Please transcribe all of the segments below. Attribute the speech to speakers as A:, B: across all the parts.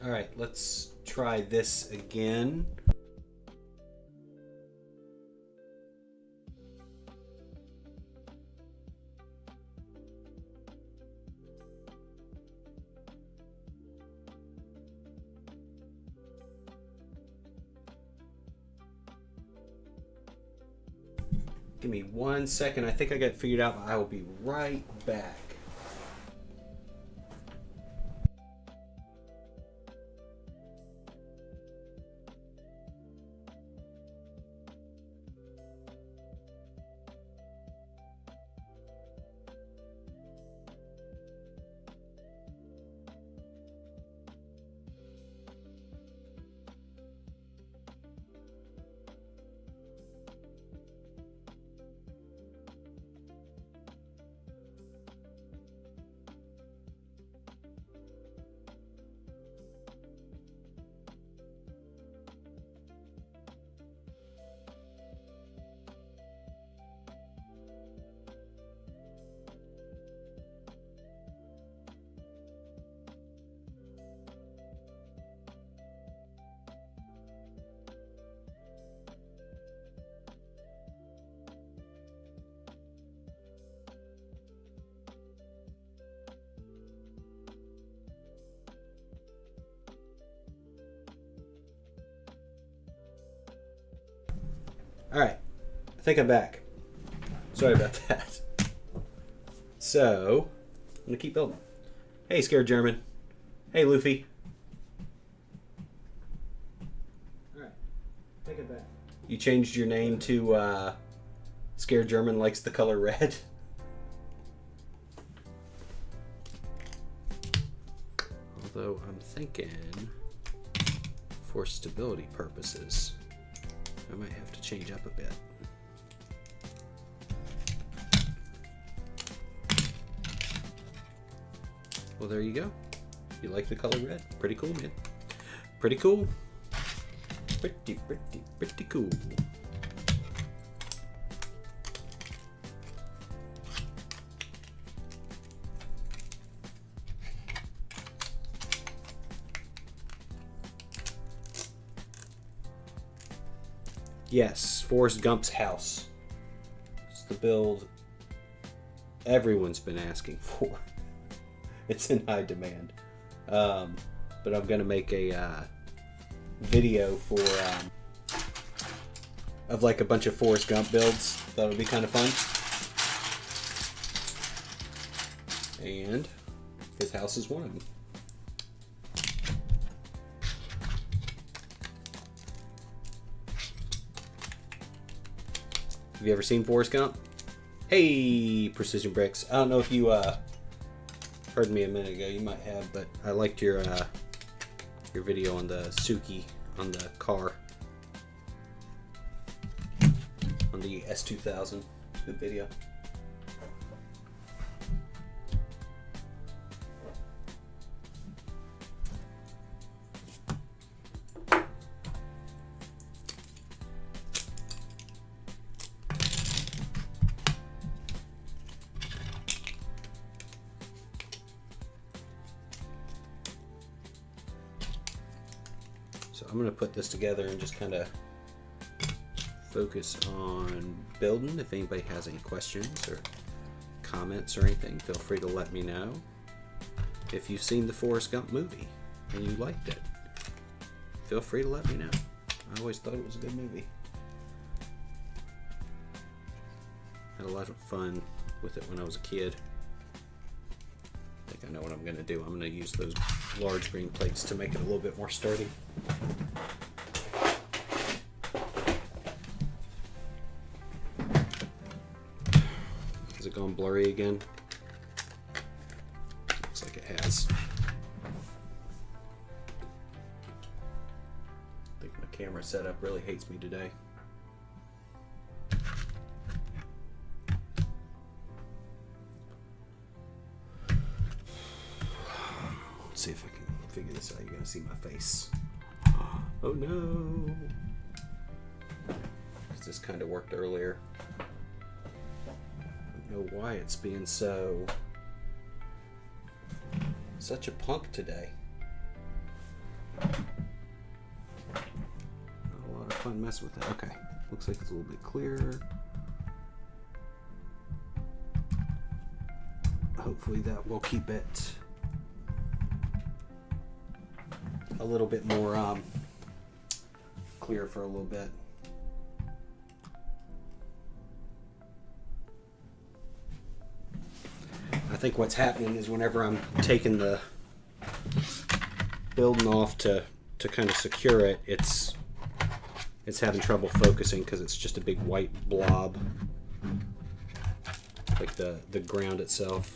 A: All right, let's try this again. Give me 1 second. I think I got it figured out. I will be right back. All right, I think I'm back. Sorry about that. So, I'm gonna keep building. Hey, Scared German. Hey, Luffy. All right, take it back. You changed your name to Scared German Likes the Color Red. Although I'm thinking, for stability purposes, I might have to change up a bit. Well, there you go. You like the color red? Pretty cool, man. Pretty cool. Pretty cool. Yes, Forrest Gump's house. It's the build everyone's been asking for. It's in high demand. But I'm going to make a video for of like a bunch of Forrest Gump builds. Thought it would be kind of fun. And his house is one of them. Have you ever seen Forrest Gump? Hey, Precision Bricks. I don't know if you heard me a minute ago. You might have, but I liked your video on the Suki on the car on the S2000. Good video. So I'm going to put this together and just kind of focus on building. If anybody has any questions or comments or anything, feel free to let me know. If you've seen the Forrest Gump movie and you liked it, feel free to let me know. I always thought it was a good movie. Had a lot of fun with it when I was a kid. I think I know what I'm going to do. I'm going to use those large green plates to make it a little bit more sturdy. Has it gone blurry again? Looks like it has. I think my camera setup really hates me today. Let's see if I can figure this out. You're gonna see my face. Oh no! This kind of worked earlier. I don't know why it's being such a punk today. fun messing with it. Okay, looks like it's a little bit clearer. Hopefully that will keep it a little bit more clear for a little bit. I think what's happening is whenever I'm taking the building off to kind of secure it, it's having trouble focusing because it's just a big white blob, like the ground itself.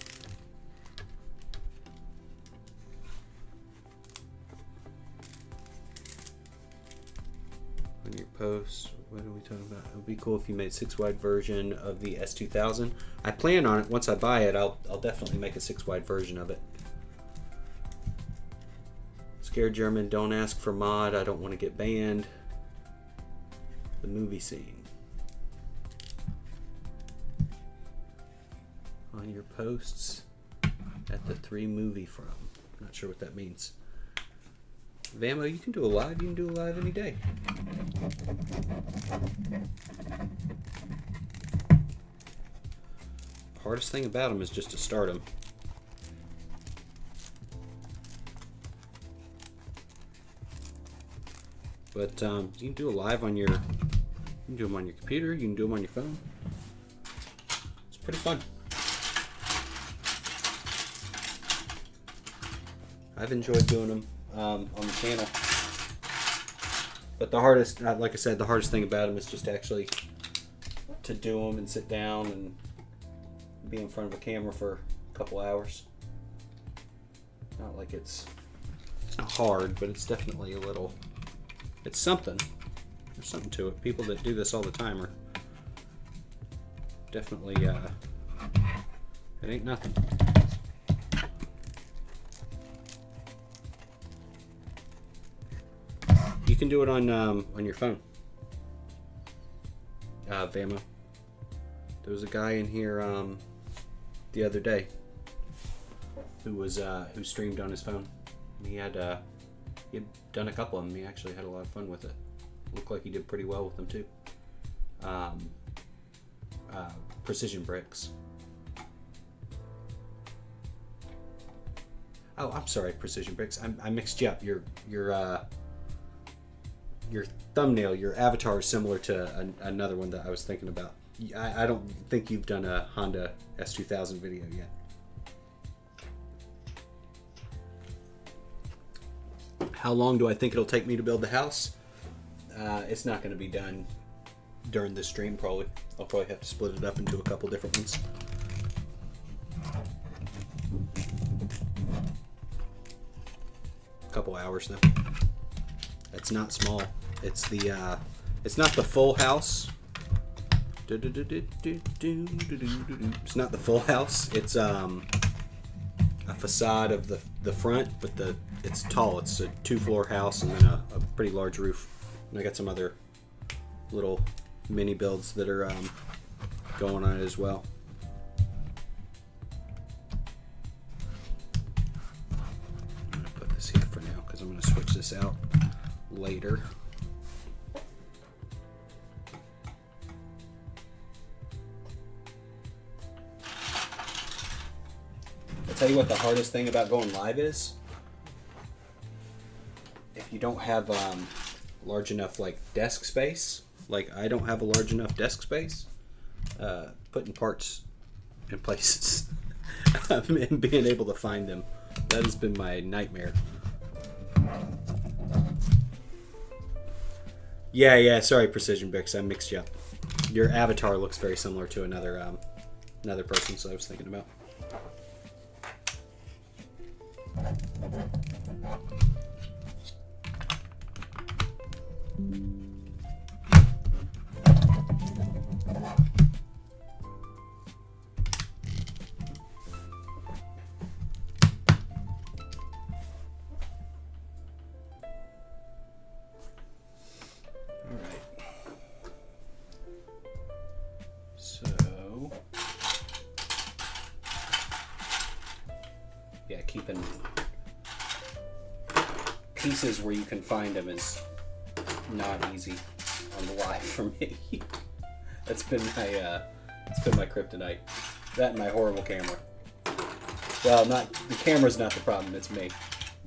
A: On your posts, what are we talking about? It would be cool if you made a 6-wide version of the S2000. I plan on it. Once I buy it, I'll definitely make a 6-wide version of it. Scared German, don't ask for mod. I don't want to get banned. The movie scene. On your posts at the 3 movie from. Not sure what that means. Vamo, you can do a live. You can do a live any day. Hardest thing about them is just to start them. But you can do a live on your, you can do them on your computer. You can do them on your phone. It's pretty fun. I've enjoyed doing them on the channel. But the hardest, like I said, the hardest thing about them is just actually to do them and sit down and be in front of a camera for a couple hours. Not like it's not hard, but it's definitely a little, it's something. There's something to it. People that do this all the time are definitely, it ain't nothing. You can do it on your phone. Vamo. There was a guy in here the other day who streamed on his phone. He had done a couple of them. He actually had a lot of fun with it. Looked like he did pretty well with them too. Precision bricks. Oh, I'm sorry, Precision bricks. I mixed you up. Your thumbnail, your avatar is similar to another one that I was thinking about. I don't think you've done a Honda S2000 video yet. How long do I think it'll take me to build the house? It's not going to be done during this stream, probably. I'll probably have to split it up into a couple different ones. A couple hours though. It's not small. It's the it's not the full house. It's not the full house. It's a facade of the front, but it's tall. It's a 2-floor house and then a pretty large roof. And I got some other little mini builds that are going on it as well. I'm gonna put this here for now because I'm gonna switch this out later. I'll tell you what the hardest thing about going live is. If you don't have large enough like desk space, like I don't have a large enough desk space, putting parts in places and being able to find them, that has been my nightmare. Yeah, sorry, Precision Bricks, I mixed you up. Your avatar looks very similar to another person, so I was thinking about. Yeah, keeping pieces where you can find them is not easy. on the live for me. That's been my it's been my kryptonite. That and my horrible camera. Well, not the camera's not the problem, it's me.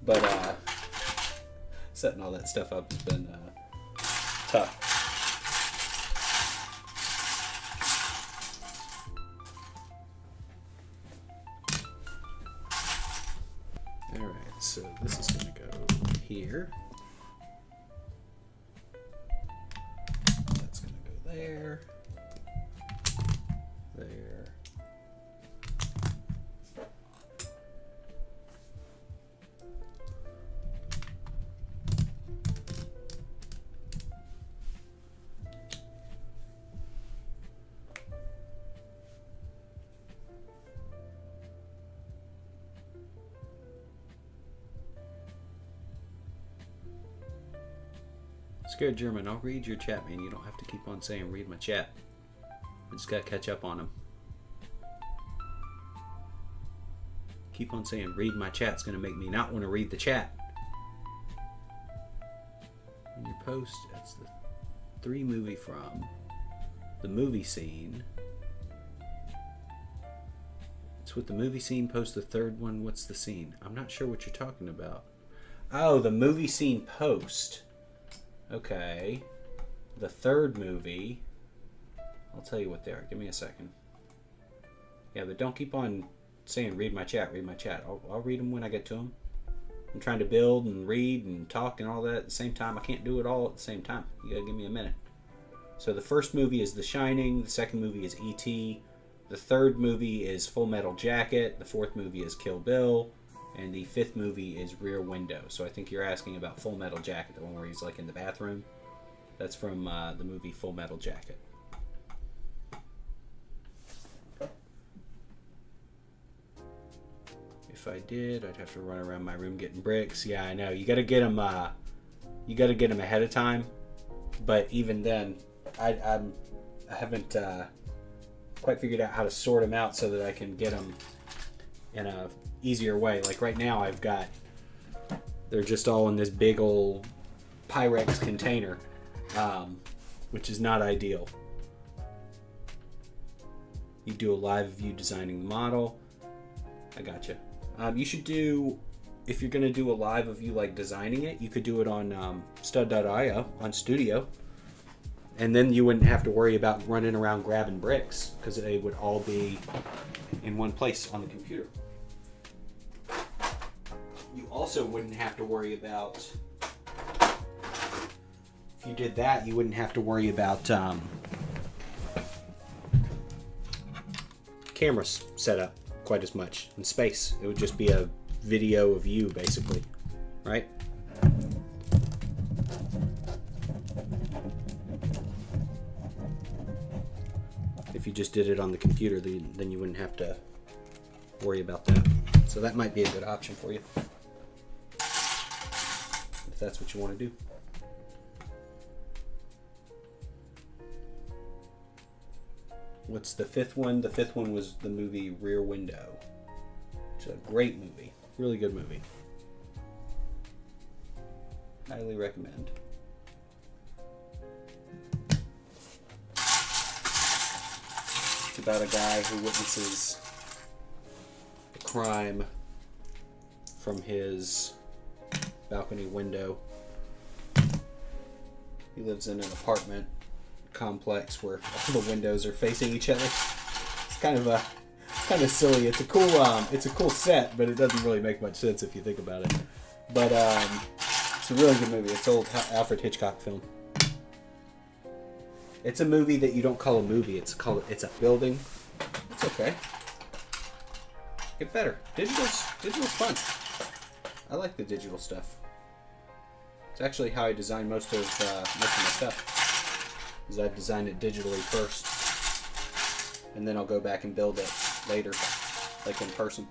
A: But setting all that stuff up has been tough. Alright, so this is going to go here. That's going to go there. There. Scared German, I'll read your chat, man. You don't have to keep on saying read my chat. I just gotta catch up on them. Keep on saying read my chat's gonna make me not want to read the chat. When you post, that's the 3 movie from the movie scene. It's with the movie scene, post the 3rd one. What's the scene? I'm not sure what you're talking about. Oh, the movie scene post. Okay. The 3rd movie. I'll tell you what they are. Give me a second. Yeah, but don't keep on saying read my chat, read my chat. I'll read them when I get to them. I'm trying to build and read and talk and all that at the same time. I can't do it all at the same time. You gotta give me a minute. So the first movie is The Shining. The second movie is E.T. The 3rd movie is Full Metal Jacket. The 4th movie is Kill Bill. And the 5th movie is Rear Window. So I think you're asking about Full Metal Jacket, the one where he's like in the bathroom. That's from the movie Full Metal Jacket. If I did, I'd have to run around my room getting bricks. Yeah, I know. You got to get them. You got to get them ahead of time. But even then, I haven't quite figured out how to sort them out so that I can get them in a easier way. Like right now, they're just all in this big old Pyrex container, which is not ideal. You do a live of you designing the model. I gotcha. You should do, if you're gonna do a live of you like designing it, you could do it on stud.io on Studio, and then you wouldn't have to worry about running around grabbing bricks because they would all be in one place on the computer. You also wouldn't have to worry about, if you did that, you wouldn't have to worry about camera setup quite as much in space. It would just be a video of you, basically, right? If you just did it on the computer, then you wouldn't have to worry about that. So that might be a good option for you, if that's what you want to do. What's the 5th one? The 5th one was the movie Rear Window. It's a great movie. Really good movie. Highly recommend. It's about a guy who witnesses a crime from his balcony window. He lives in an apartment complex where all the windows are facing each other. It's kind of silly. It's a cool set, but it doesn't really make much sense if you think about it. But it's a really good movie. It's an old Alfred Hitchcock film. It's a movie that you don't call a movie. It's a building. It's okay. Get better. Digital's fun. I like the digital stuff. It's actually how I design most of my stuff. Is I design it digitally first, and then I'll go back and build it later, like in person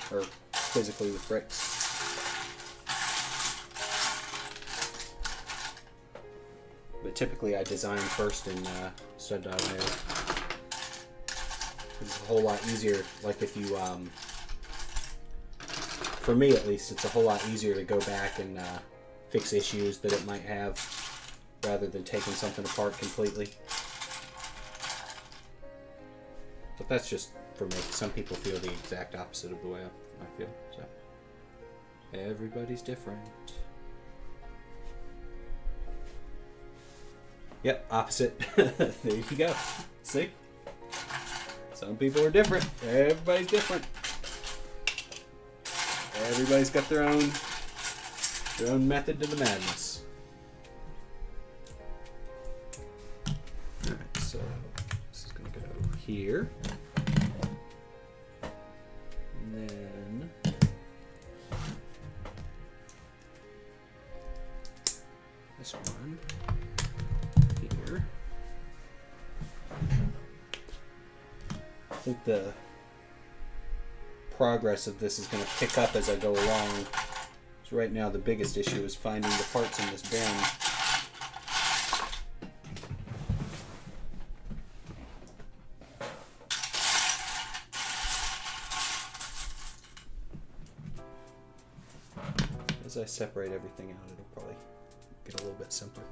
A: or physically with bricks. But typically I design first in stud.io. It's a whole lot easier. Like if you, for me at least, it's a whole lot easier to go back and fix issues that it might have rather than taking something apart completely. But that's just for me. Some people feel the exact opposite of the way I feel. So everybody's different. Yep, opposite. There you go. See? Some people are different. Everybody's different. Everybody's got their own method to the madness. Alright, so this is going to go here. And then this one here. I think the progress of this is going to pick up as I go along. So right now the biggest issue is finding the parts in this bin. As I separate everything out, it'll probably get a little bit simpler.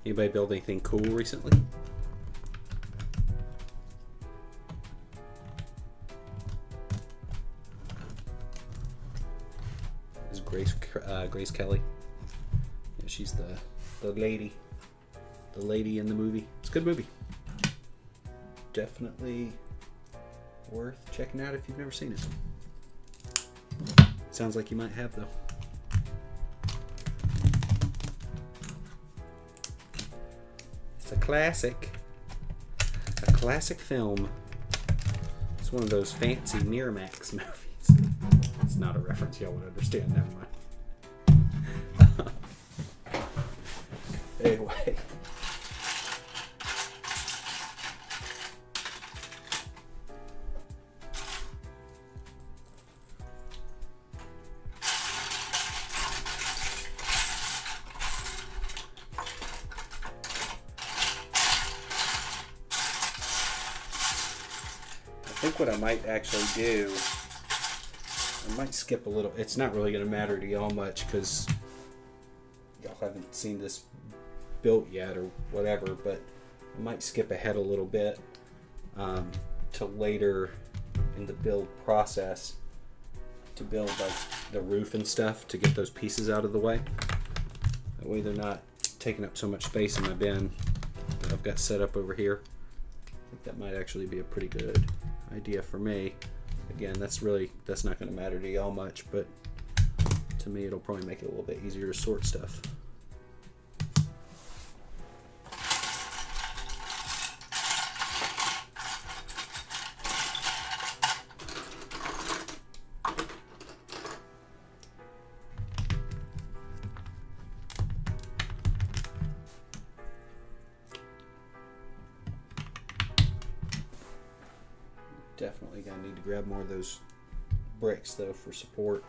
A: Anybody build anything cool recently? This is Grace Kelly. Yeah, she's the lady in the movie. It's a good movie. Definitely worth checking out if you've never seen it. Sounds like you might have though. It's a classic film. It's one of those fancy Miramax movies. It's not a reference y'all would understand, never mind. Anyway. I think what I might actually do, I might skip a little. It's not really going to matter to y'all much because y'all haven't seen this built yet or whatever, but I might skip ahead a little bit to later in the build process to build like the roof and stuff to get those pieces out of the way. That way they're not taking up so much space in my bin that I've got set up over here. I think that might actually be a pretty good idea for me. Again, that's not going to matter to y'all much, but to me it'll probably make it a little bit easier to sort stuff. Definitely gonna need to grab more of those bricks though for support.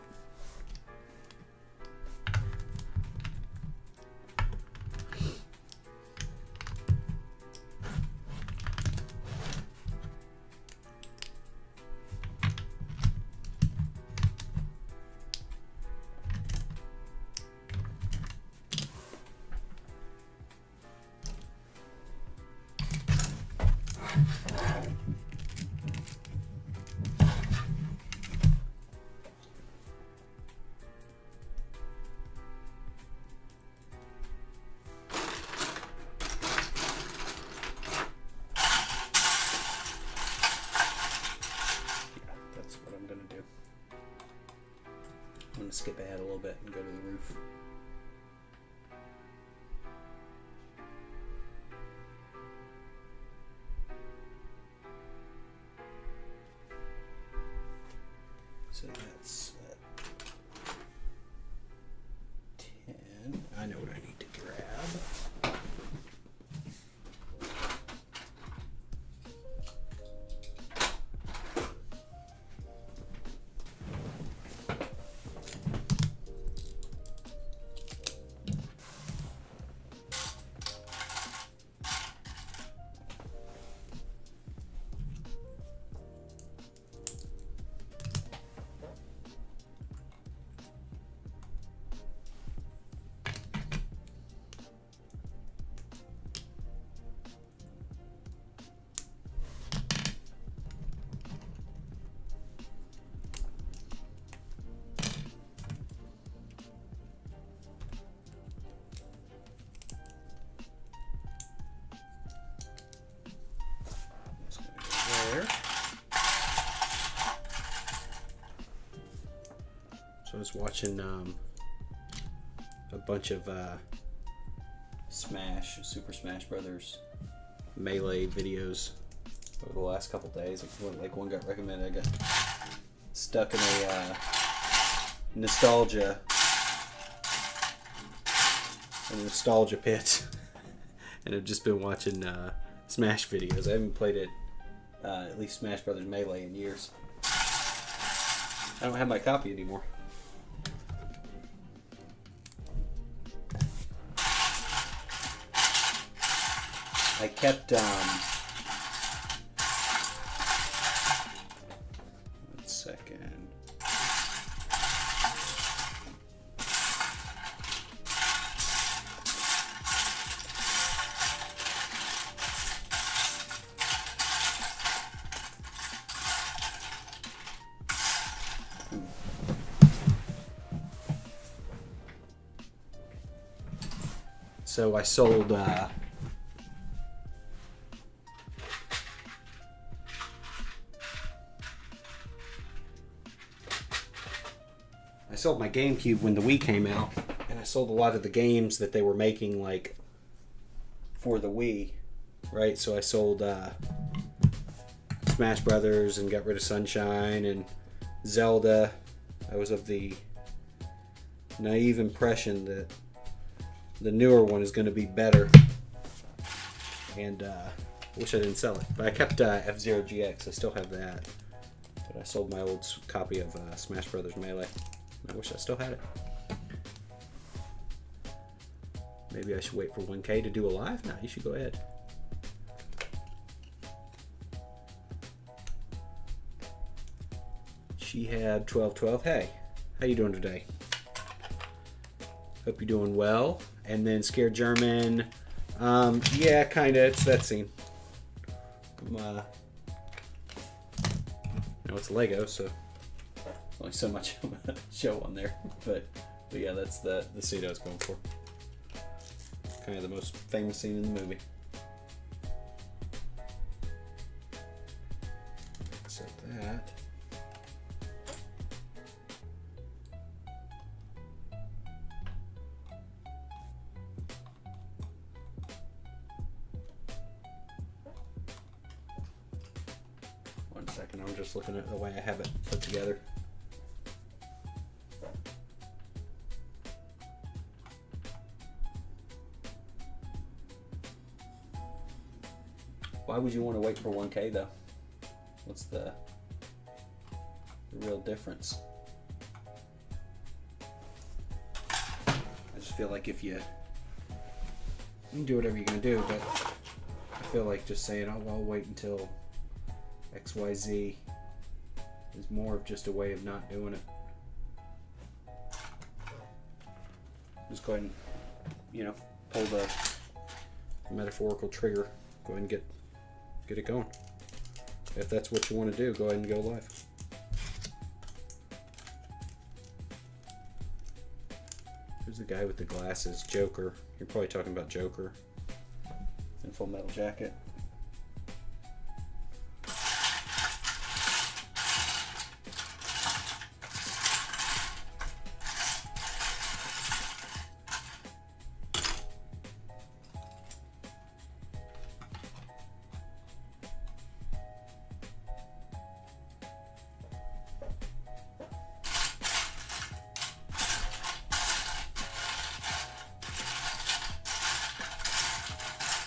A: was watching a bunch of Super Smash Brothers Melee videos over the last couple days. Like one got recommended. I got stuck in a nostalgia pit, and I've just been watching Smash videos. I haven't played it, at least Smash Brothers Melee, in years. I don't have my copy anymore. I kept, one second. So I sold my GameCube when the Wii came out, and I sold a lot of the games that they were making, like, for the Wii, right? So I sold Smash Brothers and got rid of Sunshine and Zelda. I was of the naive impression that the newer one is going to be better, and wish I didn't sell it. But I kept F-Zero GX. I still have that, but I sold my old copy of Smash Brothers Melee. I wish I still had it. Maybe I should wait for 1K to do a live? No, you should go ahead. She had 1212. Hey, how you doing today? Hope you're doing well. And then Scared German. Yeah, kind of. It's that scene. No, it's Lego, so only so much I'm gonna show on there. But yeah, that's the scene I was going for. Kind of the most famous scene in the movie. So that. One second, I'm just looking at the way I have it put together. Why would you want to wait for 1K though? What's the real difference? I just feel like if you can do whatever you're gonna do, but I feel like just saying, oh, well, I'll wait until XYZ is more of just a way of not doing it. Just go ahead and, pull the metaphorical trigger. Go ahead and get it going. If that's what you want to do, go ahead and go live. Who's the guy with the glasses? Joker. You're probably talking about Joker in Full Metal Jacket.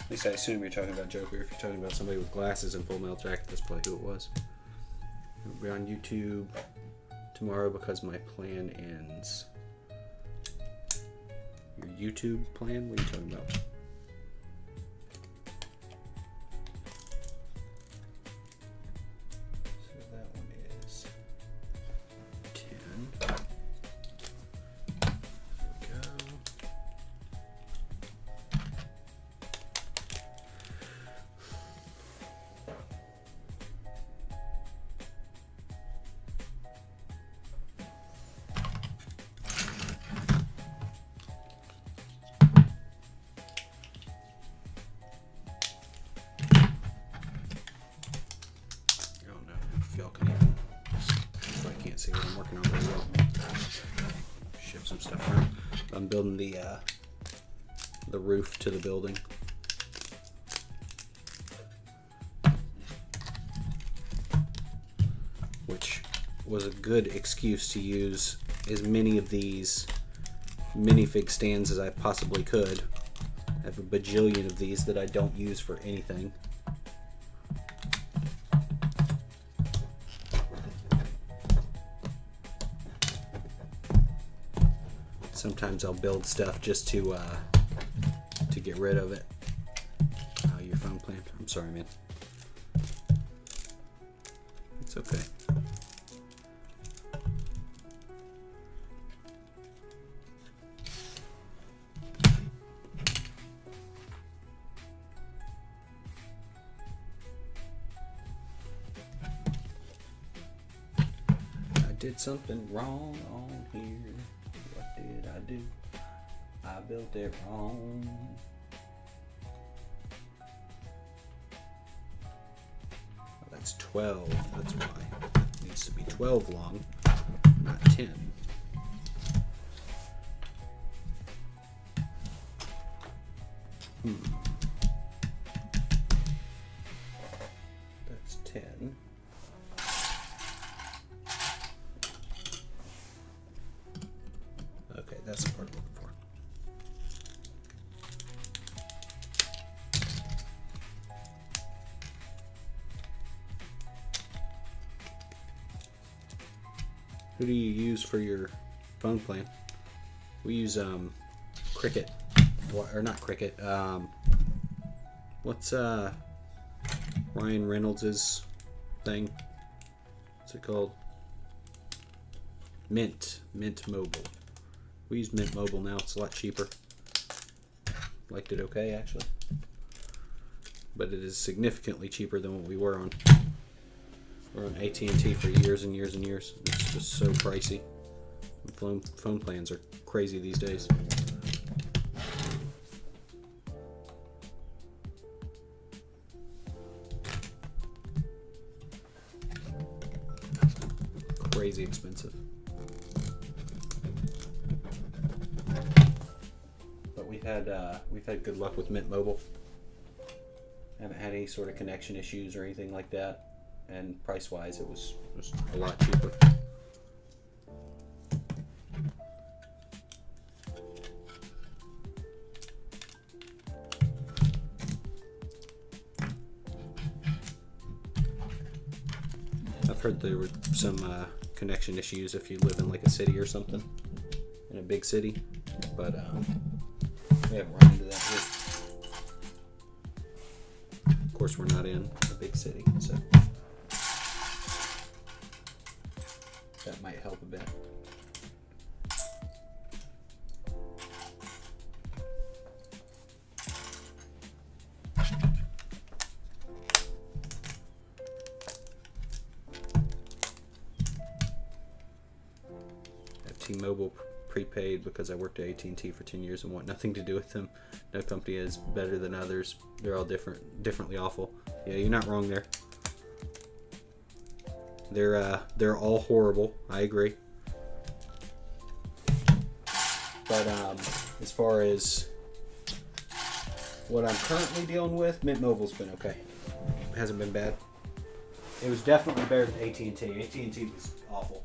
A: At least I assume you're talking about Joker. If you're talking about somebody with glasses and Full Metal Jacket, that's probably who it was. We'll be on YouTube tomorrow because my plan ends. Your YouTube plan? What are you talking about? So that one is 10. There we go. I'm building the roof to the building. Which was a good excuse to use as many of these minifig stands as I possibly could. I have a bajillion of these that I don't use for anything. Sometimes I'll build stuff just to get rid of it. Oh, your phone plan. I'm sorry, man. It's okay. I did something wrong on here. What did I do? I built it wrong. Oh, that's 12. That's why. It needs to be 12 long, not 10. That's 10. Okay, that's the part I'm looking for. Who do you use for your phone plan? We use Cricket, or not Cricket. What's Ryan Reynolds's thing? What's it called? Mint Mobile. We use Mint Mobile now. It's a lot cheaper. Liked it okay, actually, but it is significantly cheaper than what we were on. We're on AT&T for years and years and years. It's just so pricey. Phone plans are crazy these days. Crazy expensive. But we've had good luck with Mint Mobile. Haven't had any sort of connection issues or anything like that. And price-wise, it was a lot cheaper. I've heard there were some connection issues if you live in like a city or something, in a big city, but we haven't run into that here. Of course, we're not in a big city, so that might help a bit. T-Mobile prepaid because I worked at AT&T for 10 years and want nothing to do with them. No company is better than others. They're all differently awful. Yeah, you're not wrong there. They're all horrible. I agree. But as far as what I'm currently dealing with, Mint Mobile's been okay. It hasn't been bad. It was definitely better than AT&T. AT&T was awful.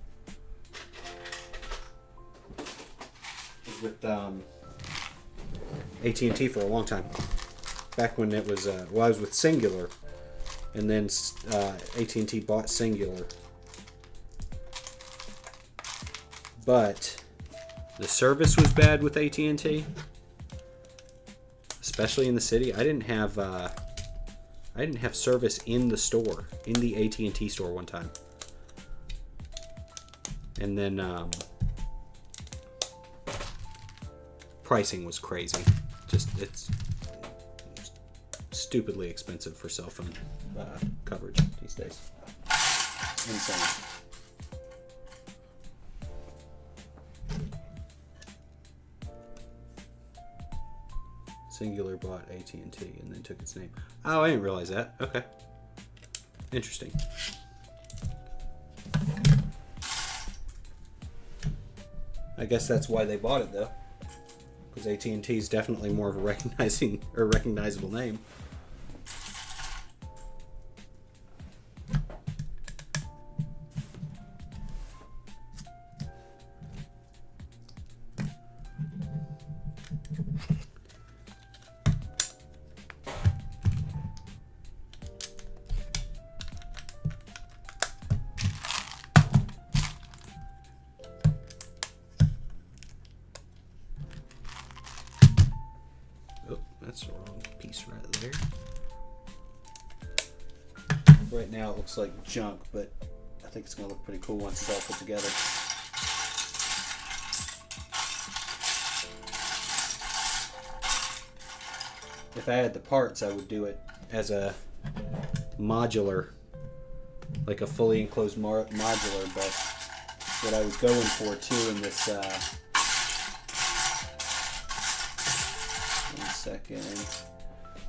A: With AT&T for a long time. Back when it was, I was with Singular, and then AT&T bought Singular. But the service was bad with AT&T, especially in the city. I didn't have service in the store, in the AT&T store one time, and then pricing was crazy. Just it's stupidly expensive for cell phone coverage these days. Insane. Singular bought AT&T and then took its name. Oh, I didn't realize that. Okay. Interesting. I guess that's why they bought it, though. because AT&T is definitely more of a recognizable name. That's the wrong piece right there. Right now it looks like junk, but I think it's going to look pretty cool once it's all put together. If I had the parts, I would do it as a modular, like a fully enclosed modular, but what I was going for too in this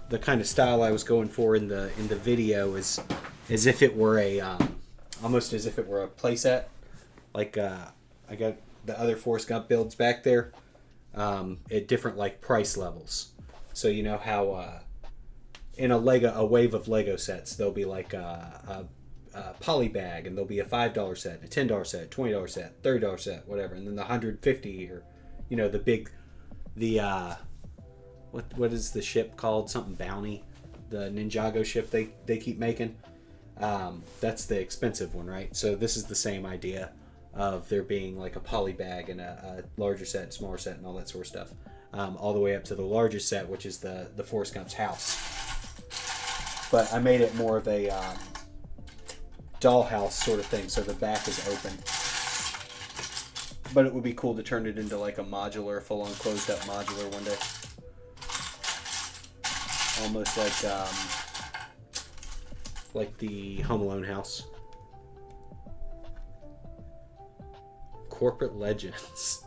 A: the kind of style I was going for in the video is as if it were a almost as if it were a playset. Like I got the other Forrest Gump builds back there at different like price levels. So you know how in a wave of Lego sets there'll be like a poly bag, and there'll be a $5 set, a $10 set, $20 set, $30 set, whatever, and then the $150 or you know the what is the ship called? Something Bounty, the Ninjago ship they keep making. That's the expensive one, right? So this is the same idea of there being like a poly bag and a larger set, smaller set, and all that sort of stuff, all the way up to the largest set, which is the Forrest Gump's house. But I made it more of a dollhouse sort of thing, so the back is open. But it would be cool to turn it into like a modular, full-on closed-up modular one day. Almost like the Home Alone house. Corporate Legends.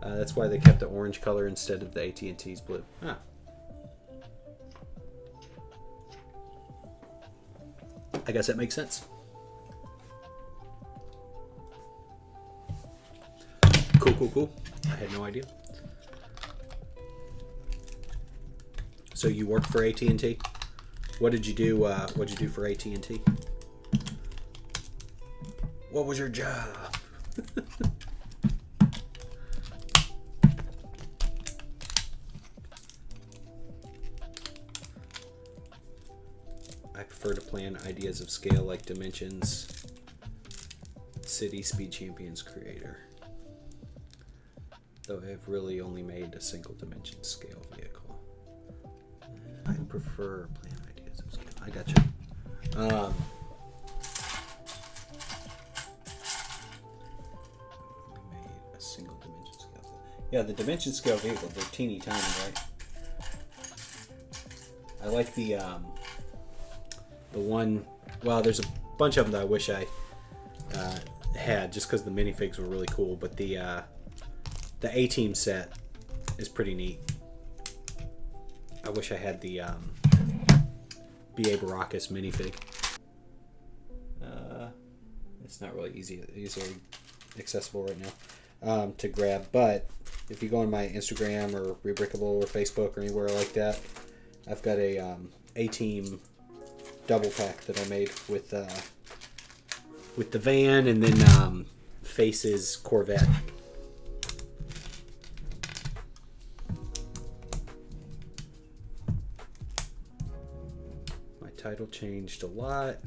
A: That's why they kept the orange color instead of the AT&T's blue. Ah. I guess that makes sense. Cool. I had no idea. So you worked for AT&T? What did you do? What did you do for AT&T? What was your job? I prefer to plan ideas of scale like dimensions, city, speed champions, creator. Though I have really only made a single dimension scale vehicle. I prefer plan ideas of scale. I got you. We made a single dimension scale. Yeah, the dimension scale vehicle, they're teeny tiny, right? I like the one. Well, there's a bunch of them that I wish I had, just because the minifigs were really cool. But the A-Team set is pretty neat. I wish I had the B.A. Baracus minifig. It's not really easily accessible right now to grab, but if you go on my Instagram or Rebrickable or Facebook or anywhere like that, I've got a A-Team double pack that I made with the van and then Face's Corvette. Title changed a lot,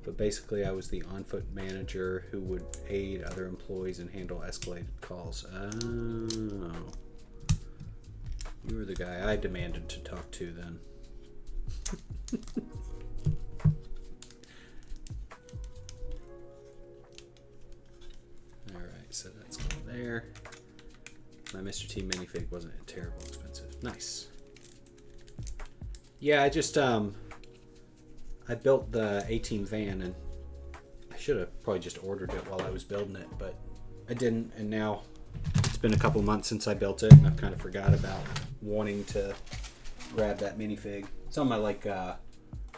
A: but basically I was the on-foot manager who would aid other employees and handle escalated calls. Oh, you were the guy I demanded to talk to then. Alright, so that's going there. My Mr. T minifig wasn't terribly expensive. Nice. Yeah, I just I built the A-Team van, and I should have probably just ordered it while I was building it, but I didn't, and now it's been a couple months since I built it, and I've kind of forgot about wanting to grab that minifig. It's on my like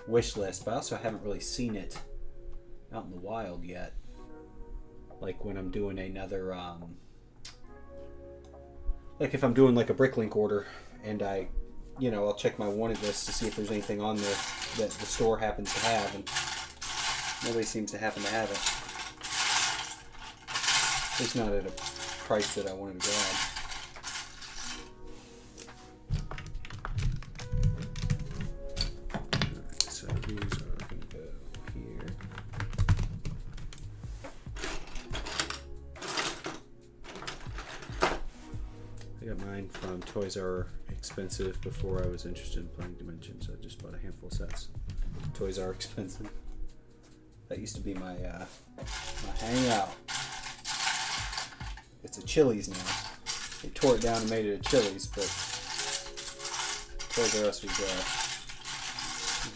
A: wish list, but I also haven't really seen it out in the wild yet. Like when I'm doing another like if I'm doing like a Bricklink order and I'll check my wanted list to see if there's anything on there that the store happens to have, and nobody seems to happen to have it. It's not at a price that I wanted to grab. Alright, so these are going to go here. I got mine from Toys R Expensive before I was interested in playing Dimensions. I just bought a handful of sets. Toys R Expensive. That used to be my hangout. It's a Chili's now. They tore it down and made it a Chili's, but Toys R Us was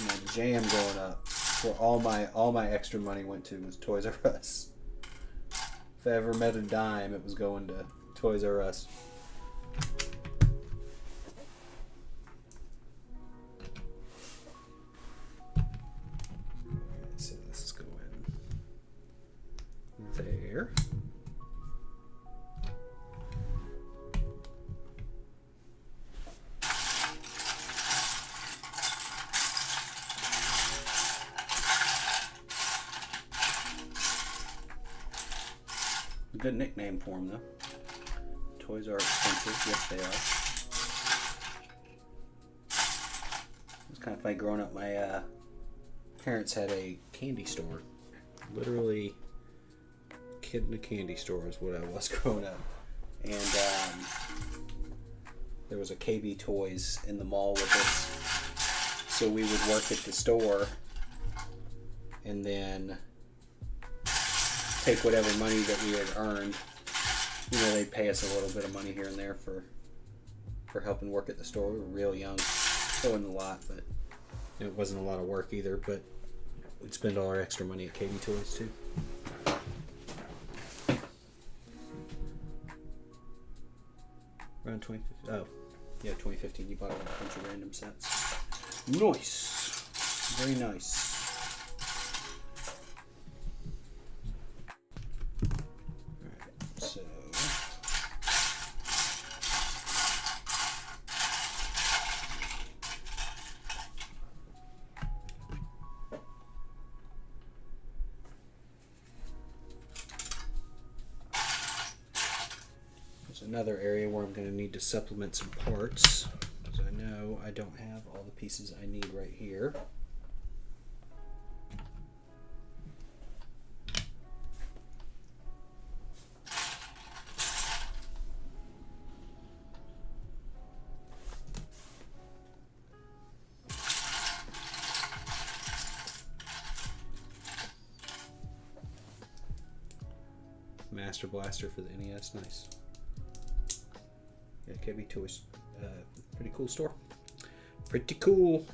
A: my jam growing up. Where all my extra money went to was Toys R Us. If I ever met a dime, it was going to Toys R Us. So this is going there. Good nickname for them, though. Toys are expensive. Yes, they are. It was kind of funny growing up. My parents had a candy store. Literally, kid in a candy store is what I was growing up. And there was a KB Toys in the mall with us. So we would work at the store and then take whatever money that we had earned. They'd pay us a little bit of money here and there for helping work at the store. We were real young. So it wasn't a lot, but it wasn't a lot of work either, but we'd spend all our extra money at KB Toys too. Around 2015. Oh, yeah, 2015. You bought a bunch of random sets. Nice. Very nice. Another area where I'm going to need to supplement some parts, because I know I don't have all the pieces I need right here. Master Blaster for the NES, nice. Yeah, KB Toys. Pretty cool store. Pretty cool.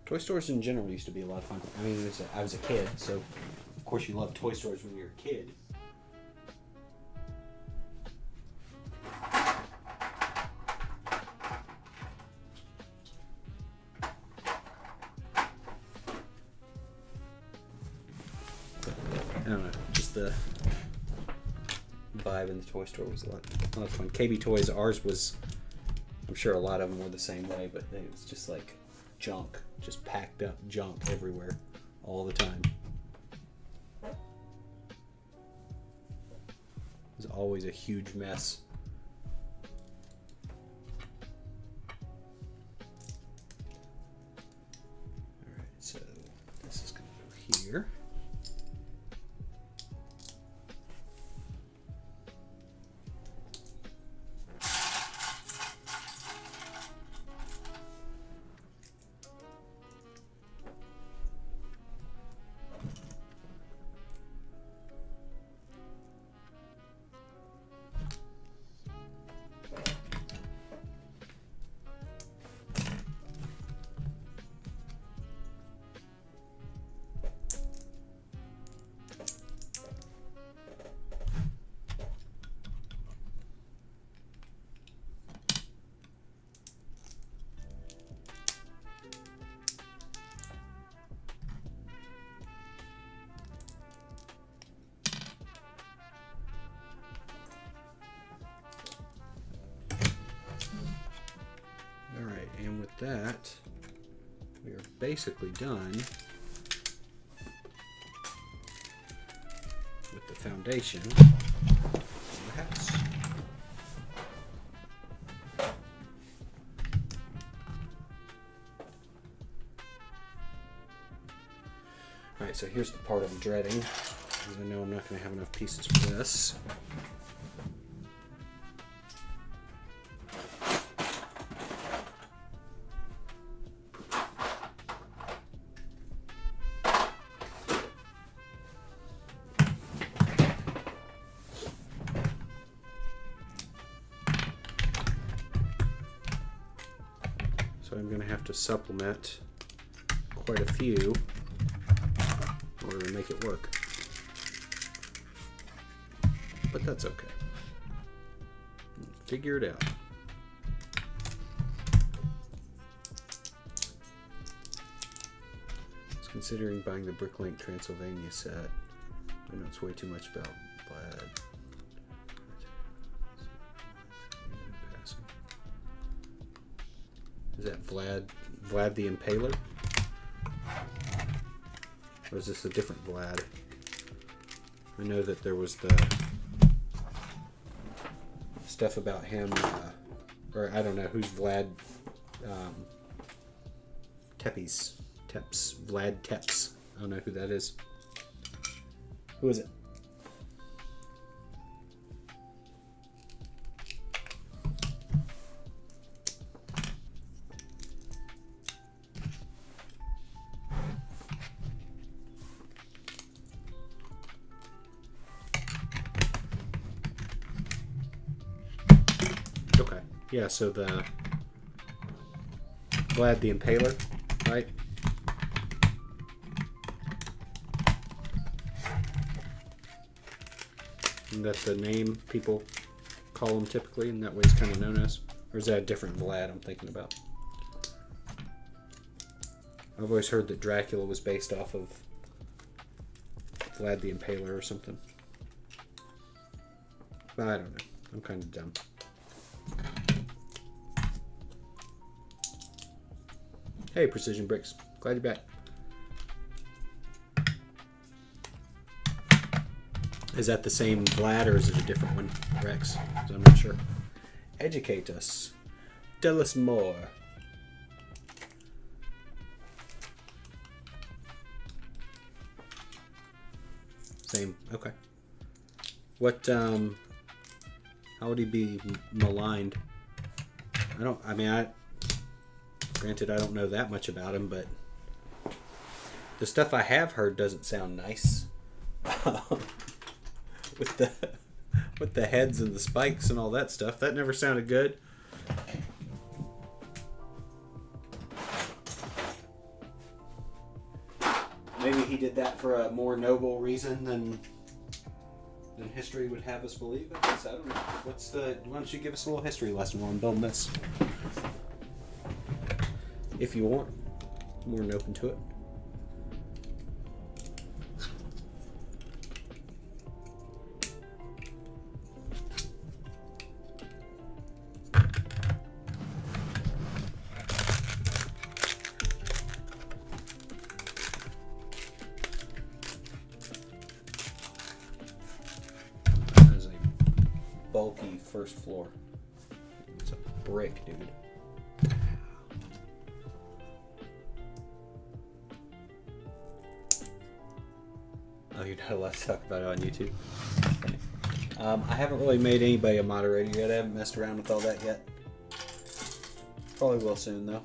A: Toy stores in general used to be a lot of fun. I mean, I was a kid, so of course you love toy stores when you're a kid. I don't know, just the vibe in the toy store was a lot of fun. KB Toys, ours was, I'm sure a lot of them were the same way, but it was just like junk, just packed up junk everywhere all the time. It was always a huge mess. Alright, so this is going to go here. that, we are basically done with the foundation of the house. Alright, so here's the part I'm dreading, because I know I'm not going to have enough pieces for this. So I'm going to have to supplement quite a few in order to make it work. But that's okay. Figure it out. I was considering buying the Bricklink Transylvania set. I know it's way too much about Vlad. Is that Vlad the Impaler? Or is this a different Vlad? I know that there was the stuff about him, or I don't know who's Vlad. Teps, Vlad Teps. I don't know who that is. Who is it? Okay, yeah, so the Vlad the Impaler, right? And that's the name people call him typically, and that way he's kind of known as? Or is that a different Vlad I'm thinking about? I've always heard that Dracula was based off of Vlad the Impaler or something. But I don't know. I'm kind of dumb. Hey, Precision Bricks. Glad you're back. Is that the same Vlad or is it a different one, Rex? 'Cause I'm not sure. Educate us. Tell us more. Same. Okay. What, how would he be maligned? Granted, I don't know that much about him, but the stuff I have heard doesn't sound nice. with the heads and the spikes and all that stuff, that never sounded good. Maybe he did that for a more noble reason than history would have us believe. I guess I don't know. Why don't you give us a little history lesson while I'm building this? If you want, I'm more than open to it. That is a bulky first floor. It's a brick, dude. Oh, you're not allowed to talk about it on YouTube. Okay. I haven't really made anybody a moderator yet. I haven't messed around with all that yet. Probably will soon, though.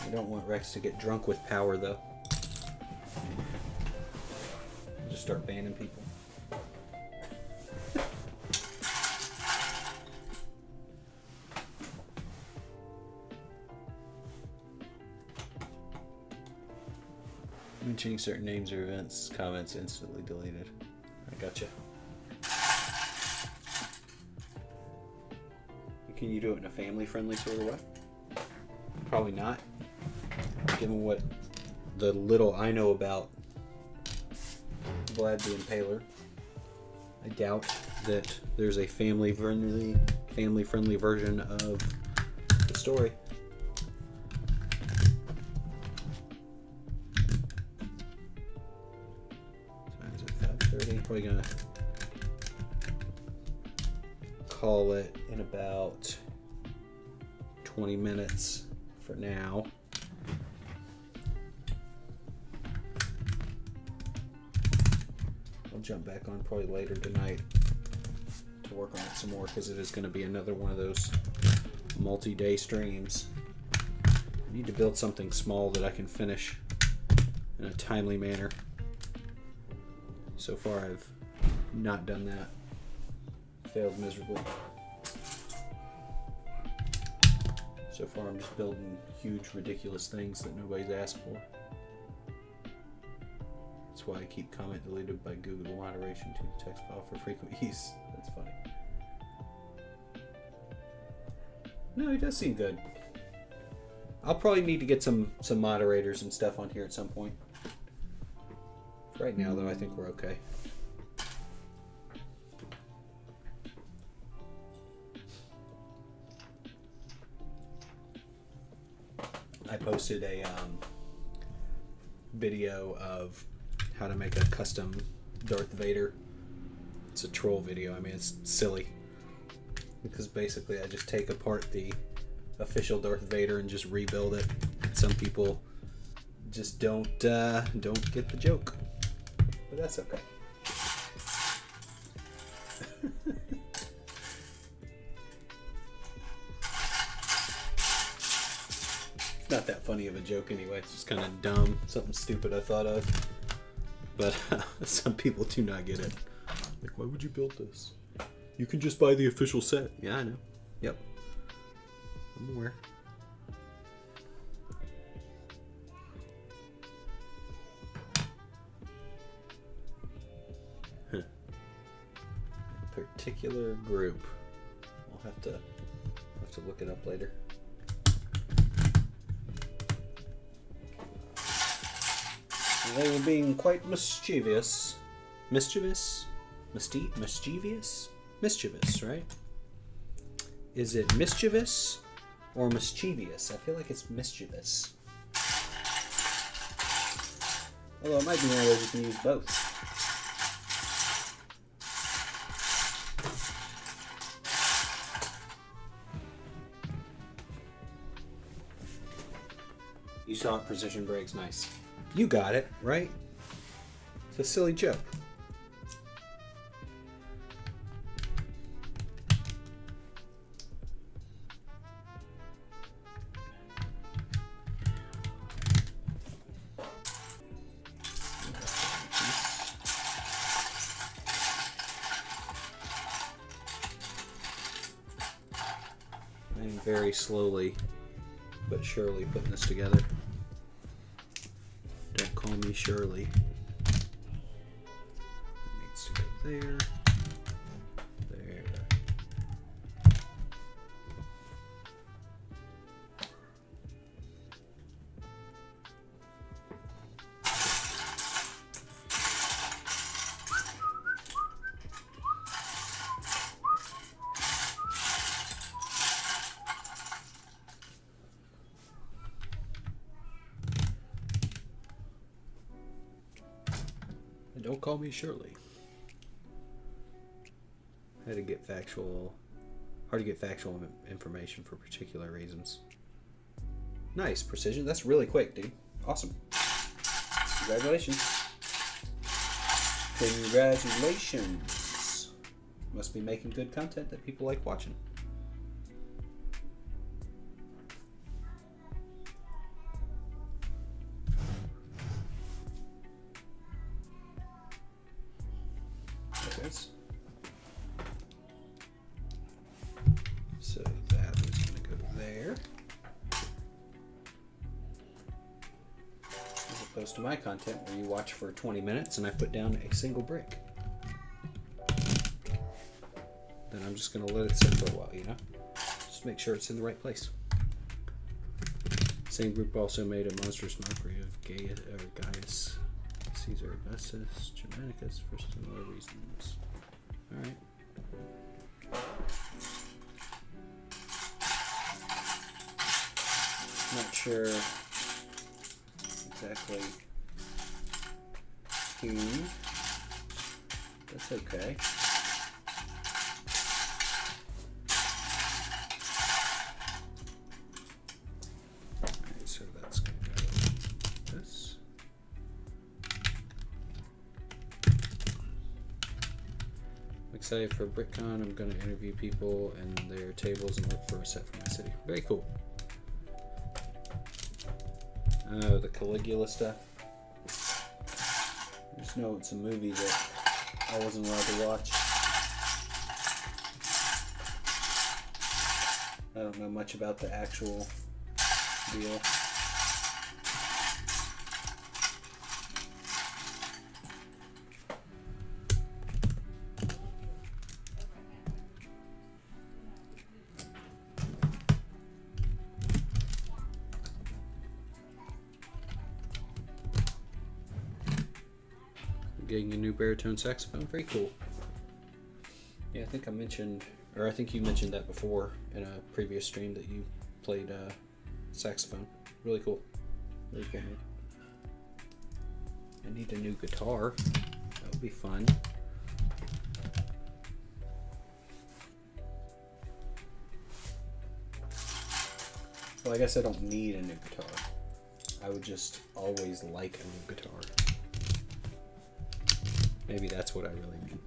A: I don't want Rex to get drunk with power, though. Just start banning people. Mentioning certain names or events, comments instantly deleted. I gotcha. You Can you do it in a family-friendly sort of way? Probably not. Given what the little I know about Vlad the Impaler, I doubt that there's a family-friendly version of the story. So is it 5:30? Probably gonna call it in about 20 minutes for now. I'll jump back on probably later tonight to work on it some more, because it is going to be another one of those multi-day streams. I need to build something small that I can finish in a timely manner. So far I've not done that. Failed miserably. So far I'm just building huge, ridiculous things that nobody's asked for. That's why I keep comment deleted by Google moderation to text file for frequent use. That's funny. No, he does seem good. I'll probably need to get some moderators and stuff on here at some point. Right now, though, I think we're okay. I posted a video of how to make a custom Darth Vader. It's a troll video. I mean, it's silly, because basically I just take apart the official Darth Vader and just rebuild it. Some people just don't get the joke, but that's okay. It's not that funny of a joke anyway. It's just kind of dumb, something stupid I thought of. But some people do not get it. Like, why would you build this? You can just buy the official set. Yeah, I know. Yep. I'm aware. Huh. Particular group. I'll have to look it up later. They were being quite mischievous. Mischievous? Mischievous? Mischievous, right? Is it mischievous or mischievous? I feel like it's mischievous. Although it might be one of those you can use both. You saw it, precision breaks, nice. You got it, right? It's a silly joke. I'm very slowly but surely putting this together. Don't call me Shirley. It needs to go there. There. Don't call me Shirley. Hard to get factual information for particular reasons. Nice, precision. That's really quick, dude. Awesome. Congratulations. Congratulations. Must be making good content that people like watching. So that was going to go there, as opposed to my content where you watch for 20 minutes and I put down a single brick. Then I'm just going to let it sit for a while, you know? Just Just make sure it's in the right place. Same group also made a monstrous mockery of Gaius Caesar Augustus Germanicus for similar reasons. Alright. Not sure exactly who. That's okay. Alright, so that's going to go like this. I'm excited for BrickCon. I'm going to interview people and their tables and look for a set for my city. Very cool. Oh, the Caligula stuff. I just know it's a movie that I wasn't allowed to watch. I don't know much about the actual deal. Getting a new baritone saxophone, very cool. Yeah, I think I mentioned, or I think you mentioned that before in a previous stream that you played saxophone. Really cool. Really cool, man. I need a new guitar. That would be fun. Well, I guess I don't need a new guitar. I would just always like a new guitar. Maybe that's what I really mean.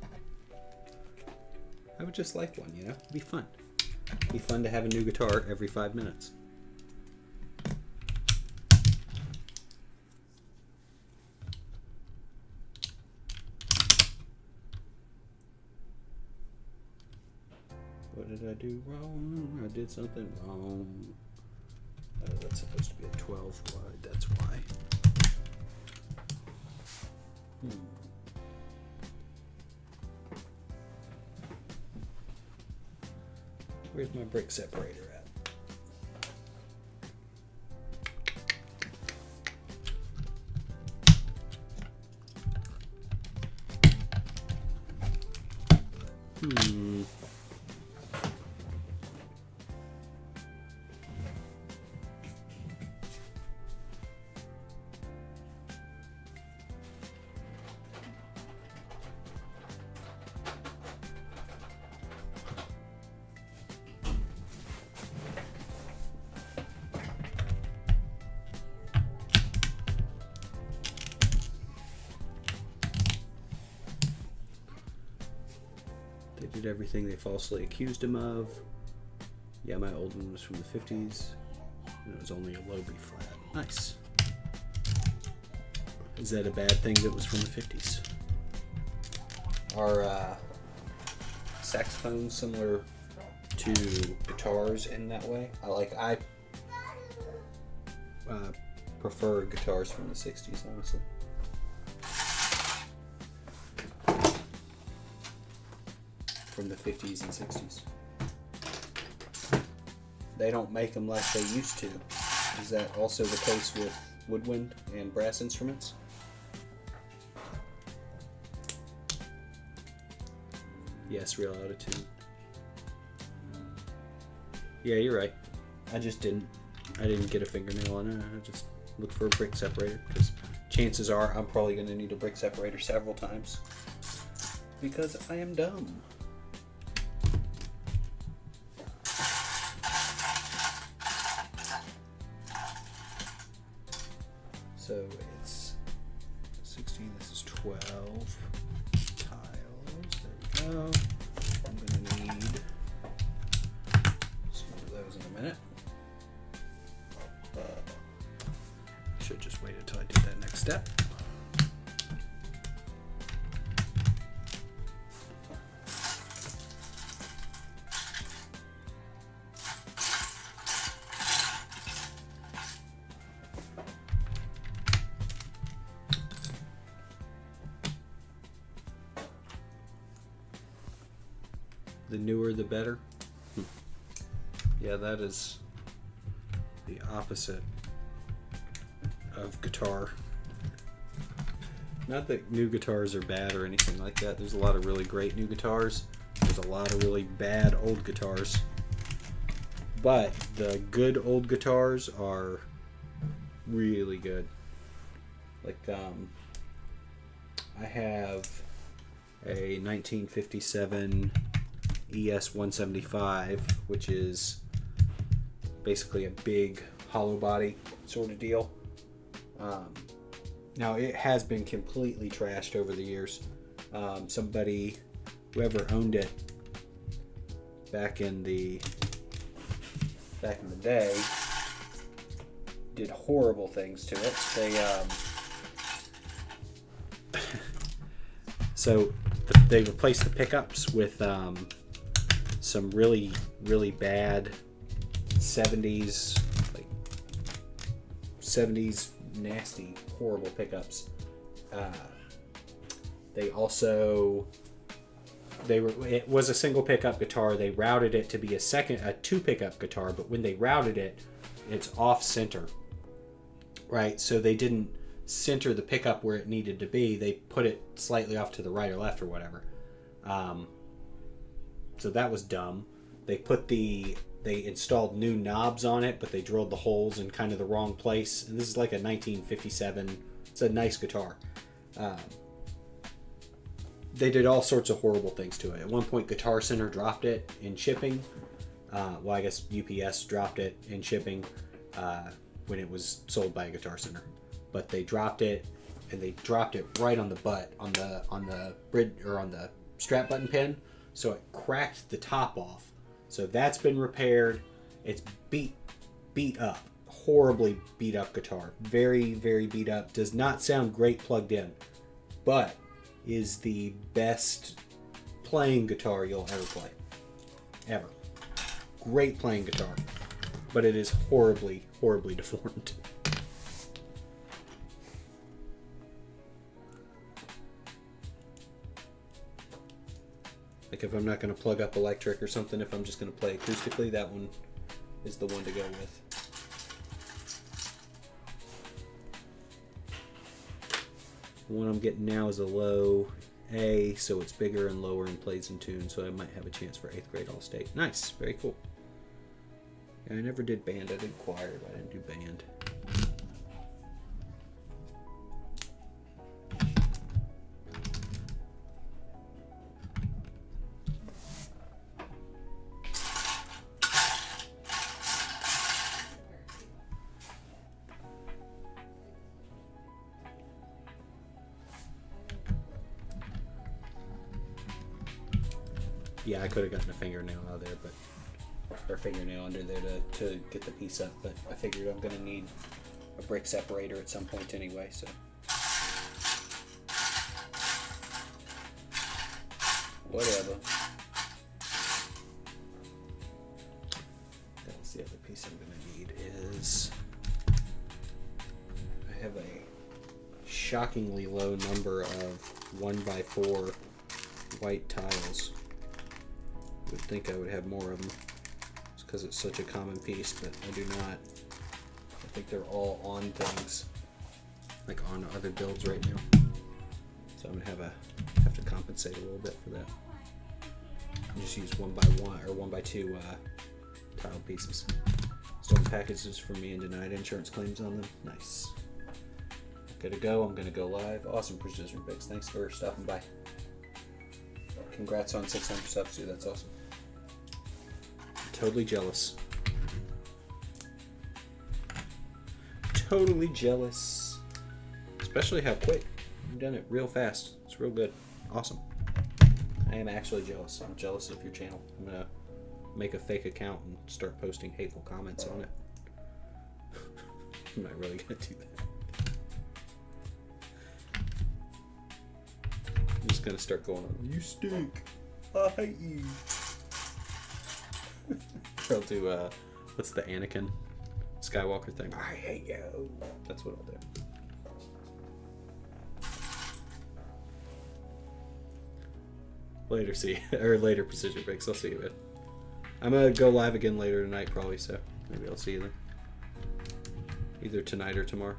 A: I would just like one, you know? It'd be fun. It'd be fun to have a new guitar every 5 minutes. What did I do wrong? I did something wrong. Oh, that's supposed to be a 12 wide, that's why. Where's my brick separator at? They did everything they falsely accused him of. Yeah, my old one was from the 50s. And it was only a low B flat. Nice. Is that a bad thing that was from the 50s? Are saxophones similar to guitars in that way? I prefer guitars from the 60s, honestly. From the 50s and 60s. They don't make them like they used to. Is that also the case with woodwind and brass instruments? Yes, real out of tune. Yeah, you're right. I didn't get a fingernail on it. I just looked for a brick separator because chances are I'm probably going to need a brick separator several times because I am dumb. So it's 16, this is 12 tiles, there we go. I'm gonna need some of those in a minute. Should just wait until I do that next step. The newer the better. Yeah, that is the opposite of guitar. Not that new guitars are bad or anything like that. There's a lot of really great new guitars. There's a lot of really bad old guitars. But the good old guitars are really good. Like, I have a 1957 ES 175, which is basically a big hollow body sort of deal. Now it has been completely trashed over the years. Somebody, whoever owned it back in the day, did horrible things to it. They replaced the pickups with some really bad 70s nasty, horrible pickups. It was a single pickup guitar. They routed it to be a two pickup guitar, but when they routed it, it's off center, right? So they didn't center the pickup where it needed to be. They put it slightly off to the right or left or whatever. So that was dumb. They installed new knobs on it, but they drilled the holes in kind of the wrong place. And this is like a 1957. It's a nice guitar. They did all sorts of horrible things to it. At one point, Guitar Center dropped it in shipping. Well, I guess UPS dropped it in shipping when it was sold by a Guitar Center. But they dropped it, and they dropped it right on the butt, on the bridge or on the strap button pin, so it cracked the top off. So that's been repaired. It's beat up, horribly beat up guitar, very beat up. Does not sound great plugged in, but is the best playing guitar you'll ever play, ever. Great playing guitar, but it is horribly deformed. Like if I'm not going to plug up electric or something, if I'm just going to play acoustically, that one is the one to go with. The one I'm getting now is a low A, so it's bigger and lower and plays in tune, so I might have a chance for 8th grade All-State. Nice, very cool. Yeah, I never did band. I did choir, but I didn't do band. Yeah, I could have gotten a fingernail out of there, or fingernail under there to get the piece up, but I figured I'm going to need a brick separator at some point anyway, so. Whatever. That's the other piece I'm going to need is, I have a shockingly low number of 1x4 white tiles. I would think I would have more of them just because it's such a common piece, but I do not. I think they're all on things, like on other builds right now. So I'm gonna have to compensate a little bit for that. And just use 1x1 or 1x2 tile pieces. Stolen packages from me and denied insurance claims on them. Nice. Good to go. I'm gonna go live. Awesome precision picks. Thanks for stopping by. Congrats on 600 subs, dude. That's awesome. Totally jealous. Totally jealous. Especially how quick. You've done it real fast. It's real good. Awesome. I am actually jealous. I'm jealous of your channel. I'm gonna make a fake account and start posting hateful comments on it. I'm not really gonna do that. I'm just gonna start going on, you stink, I hate you. I'll do, what's the Anakin Skywalker thing? I hate you. That's what I'll do. Later precision breaks. I'll see you, man. I'm gonna go live again later tonight probably, so maybe I'll see you then. Either tonight or tomorrow.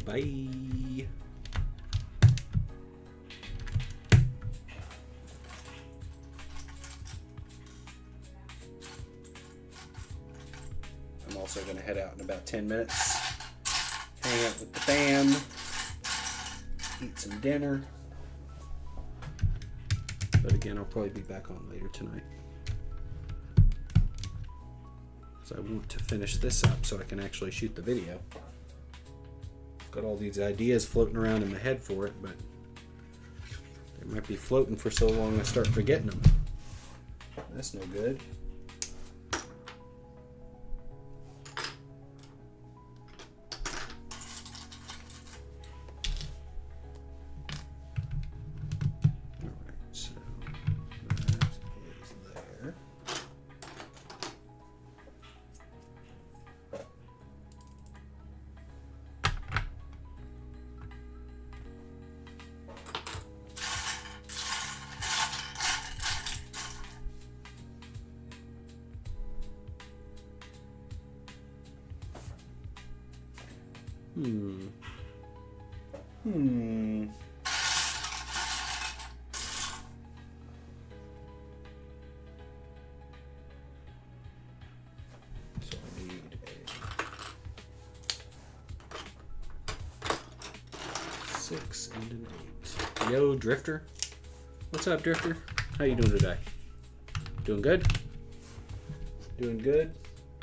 A: Bye. I'm also going to head out in about 10 minutes, hang out with the fam, eat some dinner. But again, I'll probably be back on later tonight. So I want to finish this up so I can actually shoot the video. Got all these ideas floating around in my head for it, but they might be floating for so long I start forgetting them. That's no good. Alright, so that is there. So I need a 6 and an 8. Yo, Drifter. What's up, Drifter? How you doing today? Doing good? Doing good?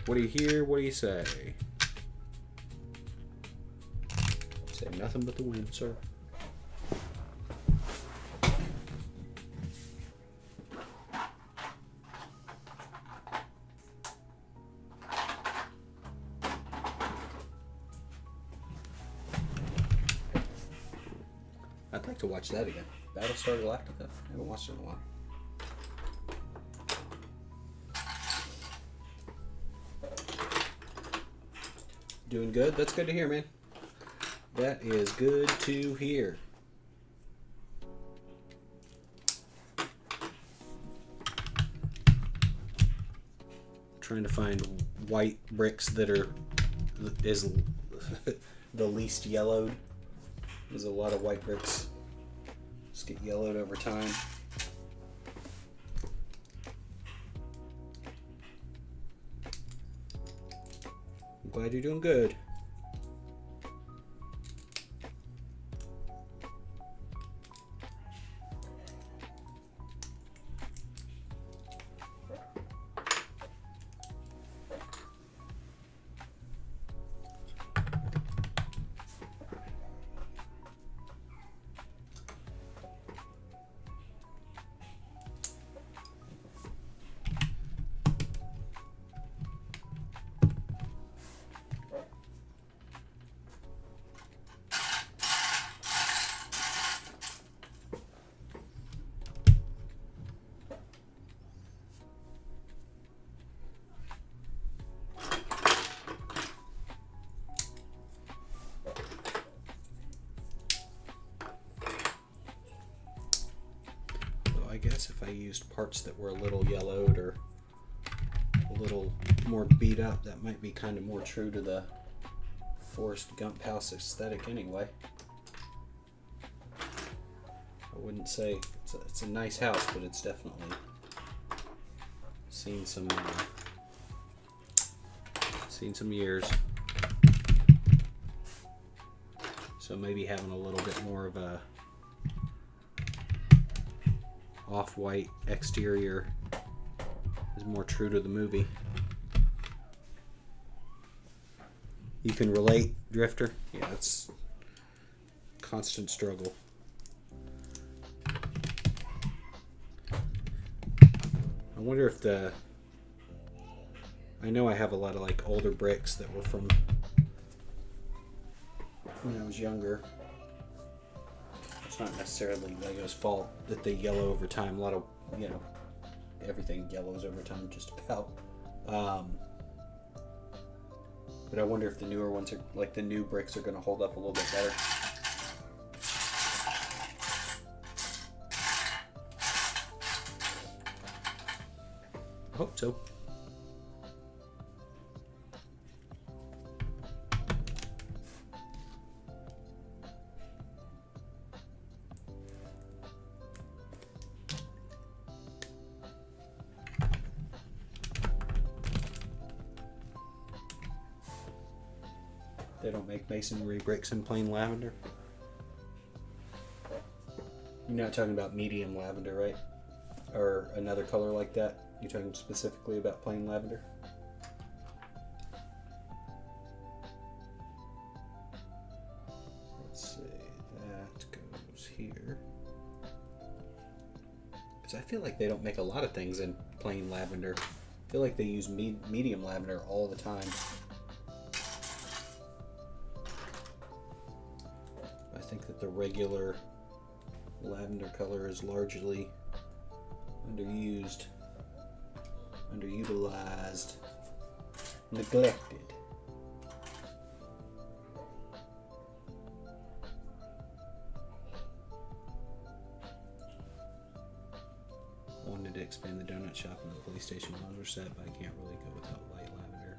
A: What do you hear? What do you say? Say nothing but the wind, sir. I'd like to watch that again. Battlestar Galactica. I haven't watched it in a while. Doing good? That's good to hear, man. That is good to hear. Trying to find white bricks that are the least yellowed. There's a lot of white bricks just get yellowed over time. I'm glad you're doing good. I guess if I used parts that were a little yellowed or a little more beat up, that might be kind of more true to the Forrest Gump house aesthetic anyway. I wouldn't say it's a nice house, but it's definitely seen some years. So maybe having a little bit more of a off-white exterior is more true to the movie. You can relate, Drifter? Yeah, it's a constant struggle. I wonder if I know I have a lot of like older bricks that were from when I was younger. It's not necessarily Lego's fault that they yellow over time. A lot of, everything yellows over time just about. But I wonder if the newer ones are, like the new bricks, are going to hold up a little bit better. I hope so. They don't make masonry bricks in plain lavender. You're not talking about medium lavender, right? Or another color like that? You're talking specifically about plain lavender? Let's see, that goes here. Because I feel like they don't make a lot of things in plain lavender. I feel like they use medium lavender all the time. I think that the regular lavender color is largely underused, underutilized, neglected. I wanted to expand the donut shop and the police station modular set, but I can't really go without light lavender.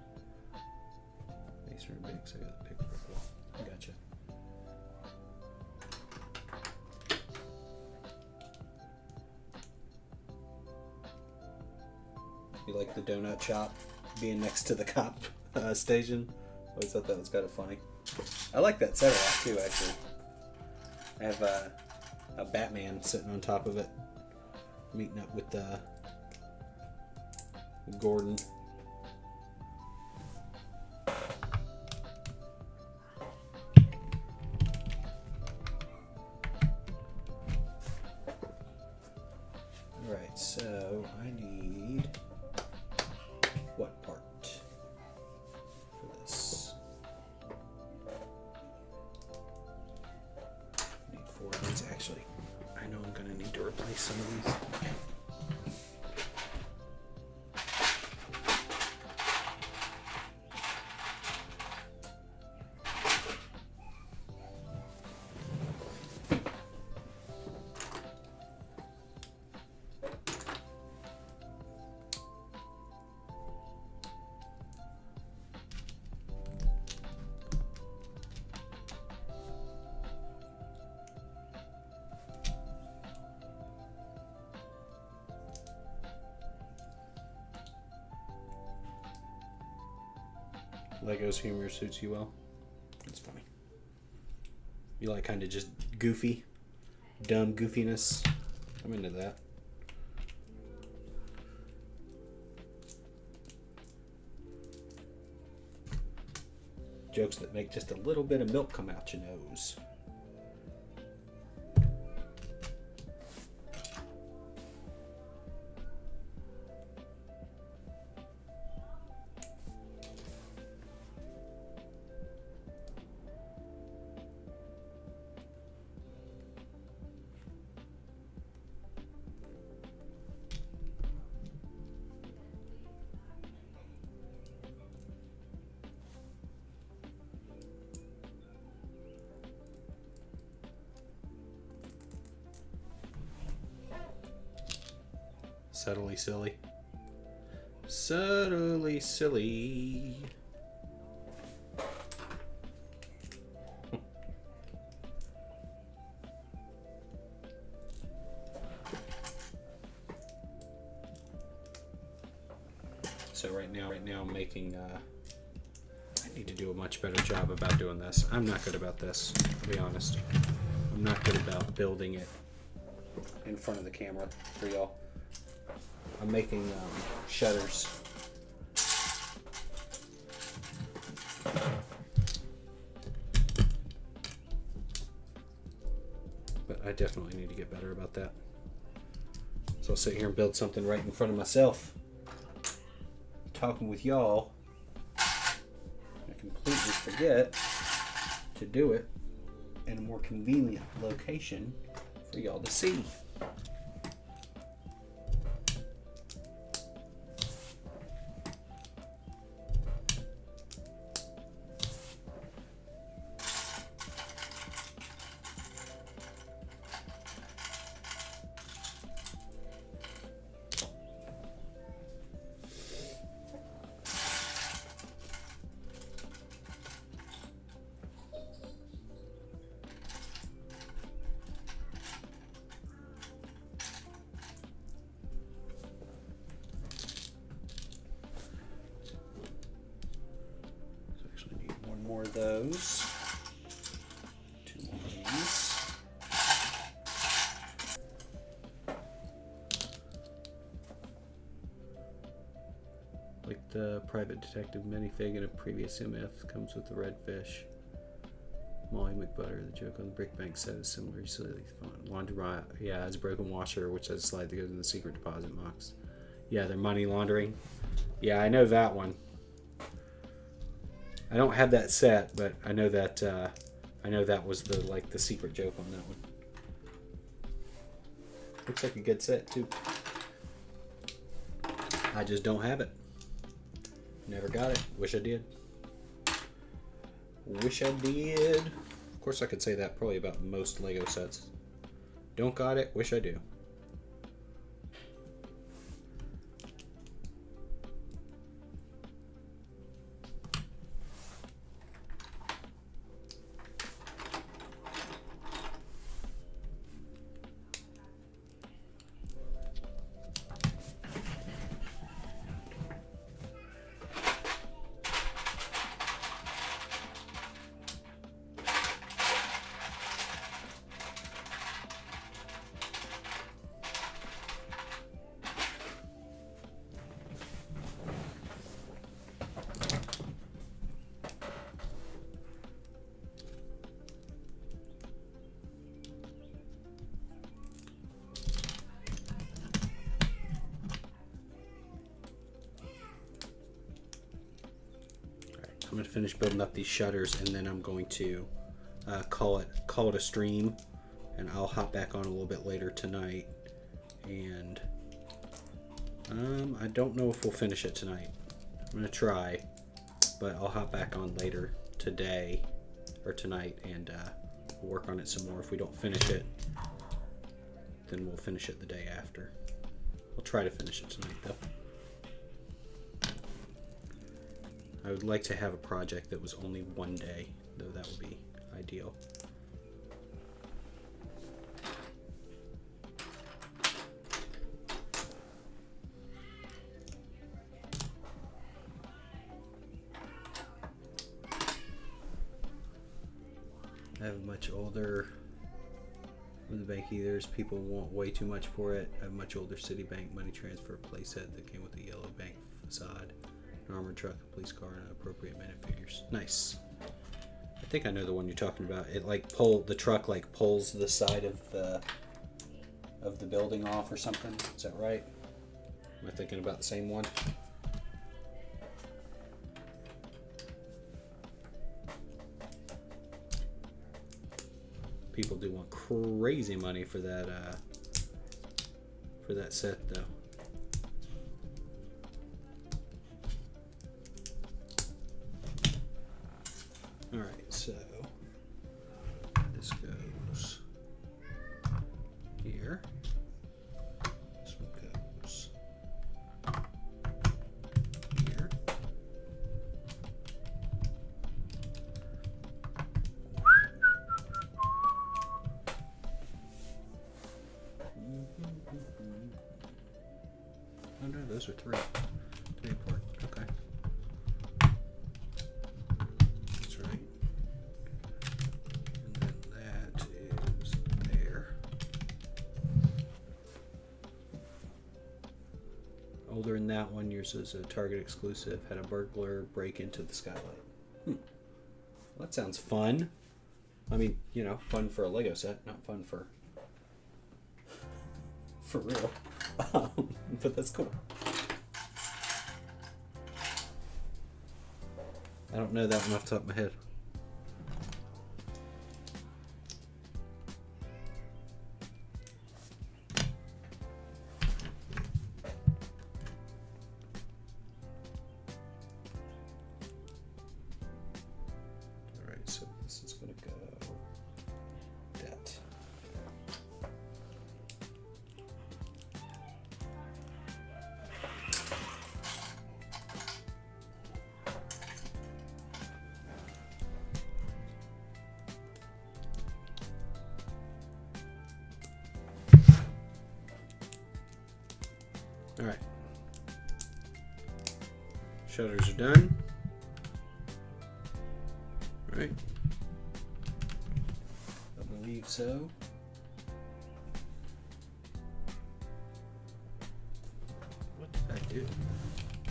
A: Masonry bricks, I got the pick brick wall. I gotcha. You like the donut shop being next to the cop station? I always thought that was kind of funny. I like that set a lot too, actually. I have a Batman sitting on top of it, meeting up with Gordon. Alright, so I need what part for this? I need 4 of these actually. I know I'm gonna need to replace some of these. Lego's humor suits you well. It's funny. You like kind of just goofy, dumb goofiness. I'm into that. Jokes that make just a little bit of milk come out your nose. Subtly silly. Subtly silly. So right now I'm making I need to do a much better job about doing this. I'm not good about this, to be honest. I'm not good about building it in front of the camera for y'all. I'm making shutters. But I definitely need to get better about that. So I'll sit here and build something right in front of myself. Talking with y'all. I completely forget to do it in a more convenient location for y'all to see. of those. 2 more of these. Like the private detective minifig in a previous MF comes with the red fish. Molly McButter, the joke on the brick bank set is similar, silly fun. Laundry, yeah, it's a broken washer, which has a slide that goes in the secret deposit box. Yeah, they're money laundering. Yeah, I know that one. I don't have that set, but I know that was the secret joke on that one. Looks like a good set too. I just don't have it. Never got it. Wish I did. Wish I did. Of course, I could say that probably about most Lego sets. Don't got it. Wish I do. I'm going to finish building up these shutters, and then I'm going to call it a stream, and I'll hop back on a little bit later tonight. And I don't know if we'll finish it tonight. I'm going to try, but I'll hop back on later today or tonight and work on it some more. If we don't finish it, then we'll finish it the day after. I'll try to finish it tonight though. I would like to have a project that was only one day, though that would be ideal. I have a much older with the bank either. People want way too much for it. I have a much older Citibank money transfer playset that came with a yellow bank facade, an armored truck, a police car, and appropriate minifigures. Nice. I think I know the one you're talking about. It the truck pulls the side of the building off or something. Is that right? Am I thinking about the same one? People do want crazy money for that set though. All right, so this goes here. This one goes here. Oh no, those are three important. Okay. That's right. And then that is there. Older than that one, yours is a Target exclusive. Had a burglar break into the skylight. Well, that sounds fun. I mean, you know, fun for a Lego set, not fun for real. But that's cool. I don't know that one off the top of my head. Alright, so this is going to go that. All right, shutters are done. right. I believe so. What did I do?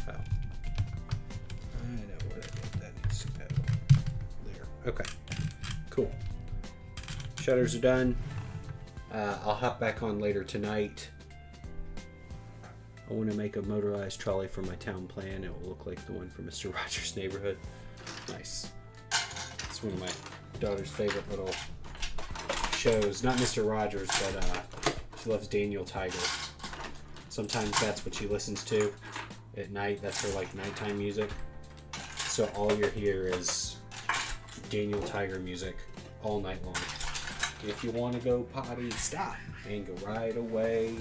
A: Oh. I know what I did. That needs to go there. Okay. Cool. Shutters are done. I'll hop back on later tonight. I want to make a motorized trolley for my town plan. It will look like the one from Mr. Rogers' Neighborhood. Nice. It's one of my daughter's favorite little shows. Not Mr. Rogers, but she loves Daniel Tiger. Sometimes that's what she listens to at night. That's her like nighttime music. So all you hear is Daniel Tiger music all night long. If you want to go potty, stop and go right away.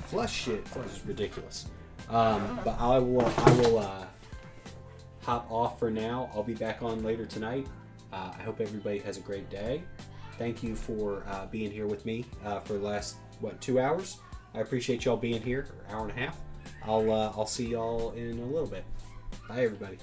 A: Flush shit. Flush is ridiculous. But I will hop off for now. I'll be back on later tonight. I hope everybody has a great day. Thank you for being here with me for the last 2 hours. I appreciate y'all being here, or hour and a half. I'll see y'all in a little bit. Bye, everybody.